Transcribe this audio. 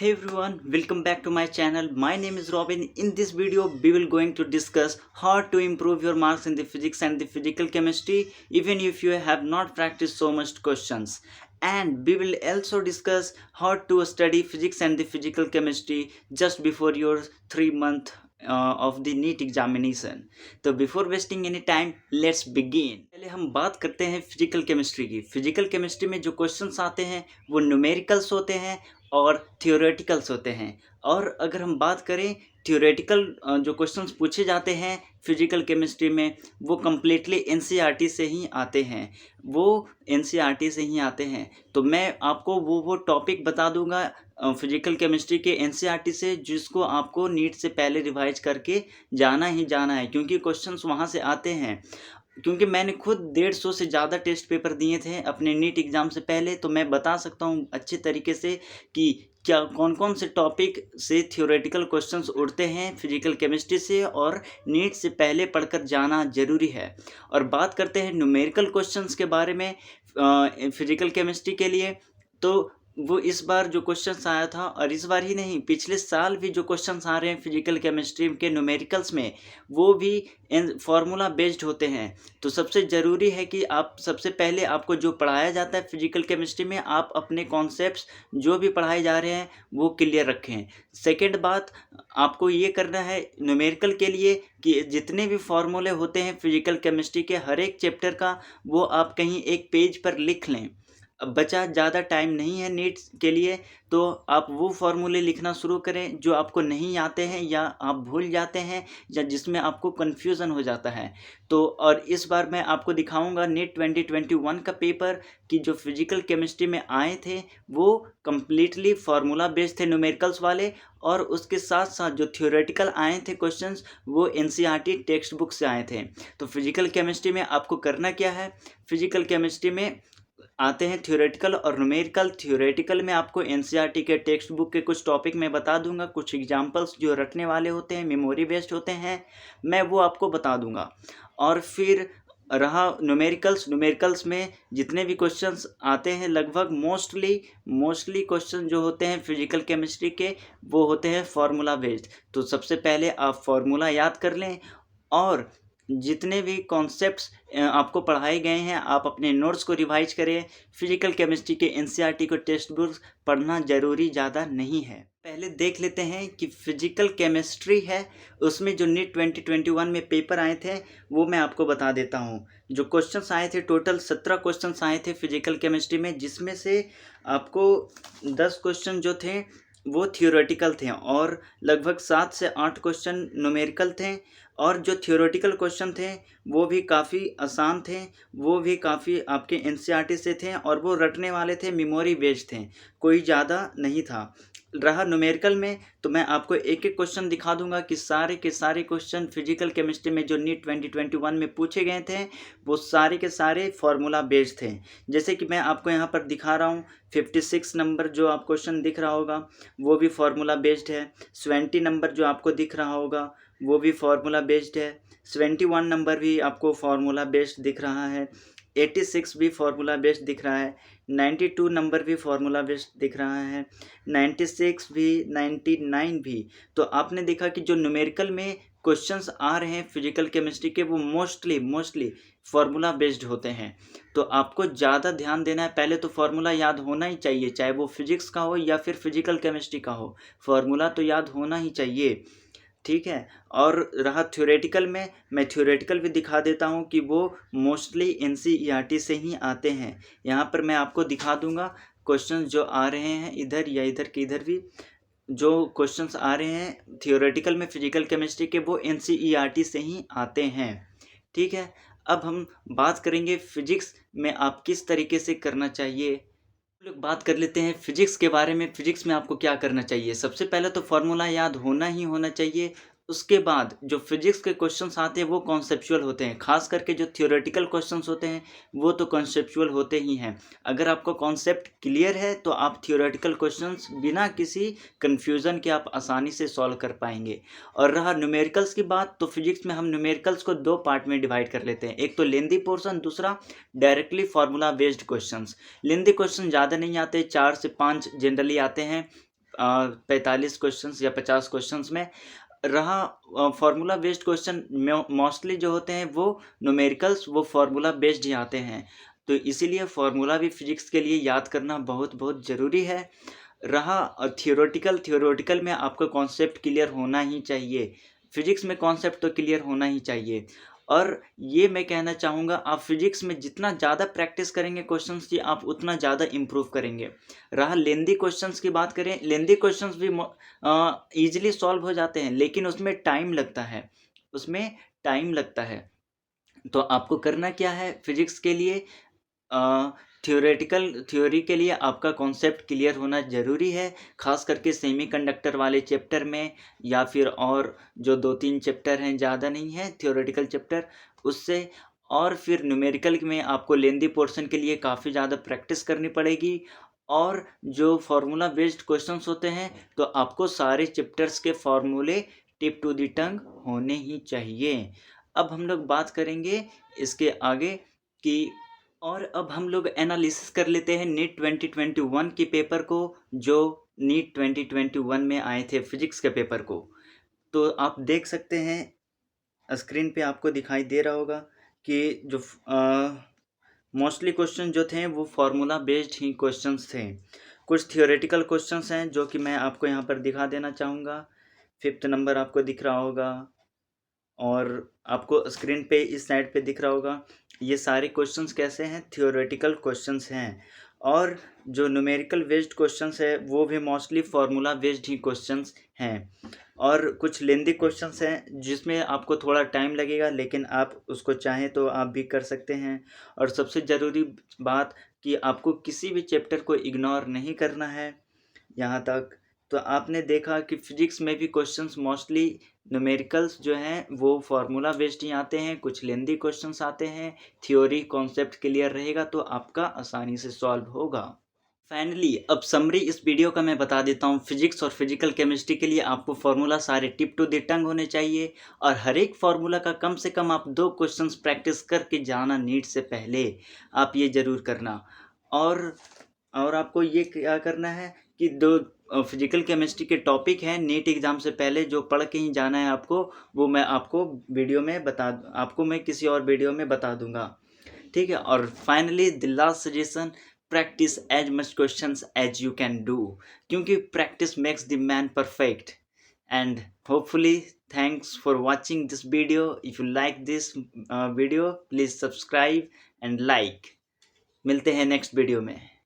Hey everyone, welcome back to my channel. My name is Robin. In this video, we will going to discuss how to improve your marks in the physics and the physical chemistry even if you have not practiced so much questions. And we will also discuss how to study physics and the physical chemistry just before your 3 month of the NEET examination. तो before wasting any time let's begin. पहले हम बात करते हैं physical chemistry की। Physical chemistry में जो questions आते हैं वो न्यूमेरिकल्स होते हैं और थियोरेटिकल्स होते हैं। और अगर हम बात करें थियोरेटिकल जो क्वेश्चंस पूछे जाते हैं फिजिकल केमिस्ट्री में वो कम्प्लीटली एनसीईआरटी से ही आते हैं। से ही आते हैं। तो मैं आपको वो टॉपिक बता दूंगा फिजिकल केमिस्ट्री के एनसीईआरटी से जिसको आपको नीट से पहले रिवाइज करके जाना ही जाना है, क्योंकि क्वेश्चंस वहाँ से आते हैं। क्योंकि मैंने खुद 150 से ज़्यादा टेस्ट पेपर दिए थे अपने नीट एग्ज़ाम से पहले, तो मैं बता सकता हूँ अच्छे तरीके से कि क्या कौन कौन से टॉपिक से थियोरेटिकल क्वेश्चंस उठते हैं फिजिकल केमिस्ट्री से और नीट से पहले पढ़कर जाना ज़रूरी है। और बात करते हैं न्यूमेरिकल क्वेश्चंस के बारे में फिजिकल केमिस्ट्री के लिए। तो वो इस बार जो क्वेश्चंस आया था, और इस बार ही नहीं पिछले साल भी जो क्वेश्चंस आ रहे हैं फिजिकल केमिस्ट्री के न्यूमेरिकल्स में वो भी फार्मूला बेस्ड होते हैं। तो सबसे ज़रूरी है कि आप सबसे पहले आपको जो पढ़ाया जाता है फिजिकल केमिस्ट्री में आप अपने कॉन्सेप्ट्स जो भी पढ़ाए जा रहे हैं वो क्लियर रखें। सेकेंड बात आपको ये करना है न्यूमेरिकल के लिए कि जितने भी फार्मूले होते हैं फिजिकल केमिस्ट्री के हर एक चैप्टर का वो आप कहीं एक पेज पर लिख लें। अब बचा ज़्यादा टाइम नहीं है नीट के लिए, तो आप वो फार्मूले लिखना शुरू करें जो आपको नहीं आते हैं या आप भूल जाते हैं या जिसमें आपको कन्फ्यूज़न हो जाता है। तो और इस बार मैं आपको दिखाऊंगा नीट 2021 का पेपर कि जो फिजिकल केमिस्ट्री में आए थे वो कम्प्लीटली फार्मूला बेस्ड थे न्यूमेरिकल्स वाले, और उसके साथ साथ जो थ्योरेटिकल आए थे क्वेश्चंस वो एनसीईआरटी टेक्स्ट बुक से आए थे। तो फिजिकल केमिस्ट्री में आपको करना क्या है, फिजिकल केमिस्ट्री में आते हैं थ्योरेटिकल और न्यूमेरिकल। थ्योरेटिकल में आपको एनसीईआरटी के टेक्स्ट बुक के कुछ टॉपिक मैं बता दूंगा, कुछ एग्जांपल्स जो रटने वाले होते हैं मेमोरी बेस्ड होते हैं मैं वो आपको बता दूंगा। और फिर रहा न्यूमेरिकल्स में जितने भी क्वेश्चंस आते हैं लगभग मोस्टली क्वेश्चन जो होते हैं फिजिकल केमिस्ट्री के वो होते हैं फार्मूला बेस्ड। तो सबसे पहले आप फार्मूला याद कर लें और जितने भी कॉन्सेप्ट्स आपको पढ़ाए गए हैं आप अपने नोट्स को रिवाइज करें। फिजिकल केमिस्ट्री के एनसीईआरटी को टेक्स्ट बुक्स पढ़ना ज़रूरी ज़्यादा नहीं है। पहले देख लेते हैं कि फिजिकल केमिस्ट्री है उसमें जो नीट 2021 में पेपर आए थे वो मैं आपको बता देता हूँ। जो क्वेश्चंस आए थे टोटल 17 क्वेश्चंस आए थे फिजिकल केमिस्ट्री में, जिसमें से आपको 10 क्वेश्चन जो थे वो थियोरेटिकल थे और लगभग 7 से 8 क्वेश्चन न्यूमेरिकल थे। और जो थियोरेटिकल क्वेश्चन थे वो भी काफ़ी आसान थे, वो भी काफ़ी आपके एनसीईआरटी से थे और वो रटने वाले थे, मेमोरी बेस्ड थे, कोई ज़्यादा नहीं था। रहा न्यूमेरिकल में तो मैं आपको एक एक क्वेश्चन दिखा दूंगा कि सारे के सारे क्वेश्चन फिजिकल केमिस्ट्री में जो नीट 2021 में पूछे गए थे वो सारे के सारे फार्मूला बेस्ड थे। जैसे कि मैं आपको यहाँ पर दिखा रहा हूँ 56 नंबर जो आप क्वेश्चन दिख रहा होगा वो भी फार्मूला बेस्ड है। 20 नंबर जो आपको दिख रहा होगा वो भी फार्मूला बेस्ड है। 71 नंबर भी आपको फार्मूला बेस्ड दिख रहा है। 86 भी फार्मूला बेस्ड दिख रहा है। 92 नंबर भी फार्मूला बेस्ड दिख रहा है। 96 भी, 99 भी। तो आपने देखा कि जो न्यूमेरिकल में क्वेश्चंस आ रहे हैं फिजिकल केमिस्ट्री के वो मोस्टली फार्मूला बेस्ड होते हैं। तो आपको ज़्यादा ध्यान देना है, पहले तो फार्मूला याद होना ही चाहिए, चाहे वो फिजिक्स का हो या फिर फिजिकल केमिस्ट्री का हो, फार्मूला तो याद होना ही चाहिए। ठीक है। और रहा थ्योरेटिकल में, मैं थ्योरेटिकल भी दिखा देता हूँ कि वो मोस्टली एनसीईआरटी से ही आते हैं। यहाँ पर मैं आपको दिखा दूंगा क्वेश्चंस जो आ रहे हैं इधर या इधर के इधर भी जो क्वेश्चंस आ रहे हैं थियोरेटिकल में फिजिकल केमिस्ट्री के वो एनसीईआरटी से ही आते हैं। ठीक है। अब हम बात करेंगे फिजिक्स में आप किस तरीके से करना चाहिए। लोग बात कर लेते हैं फिजिक्स के बारे में। फिजिक्स में आपको क्या करना चाहिए, सबसे पहले तो फार्मूला याद होना ही होना चाहिए। उसके बाद जो फिजिक्स के क्वेश्चंस आते हैं वो कॉन्सेप्चुअल होते हैं, खास करके जो थियोरेटिकल क्वेश्चंस होते हैं वो तो कॉन्सेप्चुअल होते ही हैं। अगर आपको कॉन्सेप्ट क्लियर है तो आप थियोरेटिकल क्वेश्चंस बिना किसी कन्फ्यूज़न के आप आसानी से सॉल्व कर पाएंगे। और रहा न्यूमेरिकल्स की बात, तो फिजिक्स में हम न्यूमेरिकल्स को 2 पार्ट में डिवाइड कर लेते हैं, एक तो लेंदी पोर्शन, दूसरा directly formula based questions. Lengthy question ज़्यादा नहीं आते, 4 से 5 जनरली आते हैं। 45 क्वेश्चंस या 50 क्वेश्चंस में। रहा फार्मूला बेस्ड क्वेश्चन, मोस्टली जो होते हैं वो न्यूमेरिकल्स, वो फार्मूला बेस्ड ही आते हैं, तो इसीलिए फार्मूला भी फिजिक्स के लिए याद करना बहुत बहुत ज़रूरी है। रहा थियोरेटिकल में आपका कॉन्सेप्ट क्लियर होना ही चाहिए। फिजिक्स में कॉन्सेप्ट तो क्लियर होना ही चाहिए। और ये मैं कहना चाहूँगा, आप फिजिक्स में जितना ज़्यादा प्रैक्टिस करेंगे क्वेश्चंस की, आप उतना ज़्यादा इम्प्रूव करेंगे। रहा लेंदी क्वेश्चंस की बात करें, लेंदी क्वेश्चंस भी ईजिली सॉल्व हो जाते हैं, लेकिन उसमें टाइम लगता है, उसमें टाइम लगता है। तो आपको करना क्या है फिजिक्स के लिए, थ्योरी के लिए आपका कॉन्सेप्ट क्लियर होना ज़रूरी है, खास करके सेमीकंडक्टर वाले चैप्टर में, या फिर और जो 2-3 चैप्टर हैं, ज़्यादा नहीं है थ्योरेटिकल चैप्टर, उससे। और फिर न्यूमेरिकल में आपको लेंदी पोर्शन के लिए काफ़ी ज़्यादा प्रैक्टिस करनी पड़ेगी। और जो फार्मूला बेस्ड क्वेश्चंस होते हैं, तो आपको सारे चैप्टर्स के फार्मूले टिप टू द टंग होने ही चाहिए। अब हम लोग बात करेंगे इसके आगे कि, और अब हम लोग एनालिसिस कर लेते हैं नीट 2021 के पेपर को, जो नीट 2021 में आए थे फिजिक्स के पेपर को। तो आप देख सकते हैं स्क्रीन पे आपको दिखाई दे रहा होगा कि जो मोस्टली क्वेश्चन जो थे वो फार्मूला बेस्ड ही क्वेश्चंस थे। कुछ थियोरेटिकल क्वेश्चंस हैं जो कि मैं आपको यहाँ पर दिखा देना चाहूँगा। 5th नंबर आपको दिख रहा होगा, और आपको स्क्रीन पे इस साइड पे दिख रहा होगा। ये सारे क्वेश्चंस कैसे हैं, थियोरेटिकल क्वेश्चंस हैं। और जो न्यूमेरिकल बेस्ड क्वेश्चंस है वो भी मोस्टली फार्मूला बेस्ड ही क्वेश्चंस हैं। और कुछ लेंदी क्वेश्चंस हैं जिसमें आपको थोड़ा टाइम लगेगा, लेकिन आप उसको चाहें तो आप भी कर सकते हैं। और सबसे ज़रूरी बात कि आपको किसी भी चैप्टर को इग्नोर नहीं करना है यहाँ तक। तो आपने देखा कि फिजिक्स में भी क्वेश्चंस मोस्टली न्यूमेरिकल्स जो हैं वो फार्मूला बेस्ड ही आते हैं, कुछ लेंदी क्वेश्चंस आते हैं। थ्योरी कॉन्सेप्ट क्लियर रहेगा तो आपका आसानी से सॉल्व होगा। फाइनली अब समरी इस वीडियो का मैं बता देता हूँ। फिजिक्स और फिजिकल केमिस्ट्री के लिए आपको फार्मूला सारे टिप टू द टंग होने चाहिए, और हर एक फार्मूला का कम से कम आप 2 क्वेश्चंस प्रैक्टिस करके जाना नीट से पहले, आप ये ज़रूर करना। और आपको ये क्या करना है कि 2 फिजिकल केमिस्ट्री के टॉपिक हैं नीट एग्ज़ाम से पहले जो पढ़ के ही जाना है आपको, वो मैं आपको मैं किसी और वीडियो में बता दूंगा, ठीक है। और finally the last suggestion, practice as much questions as you can do, क्योंकि practice makes the man perfect. And hopefully thanks for watching this video. If you like this video please subscribe and like. मिलते हैं next video में।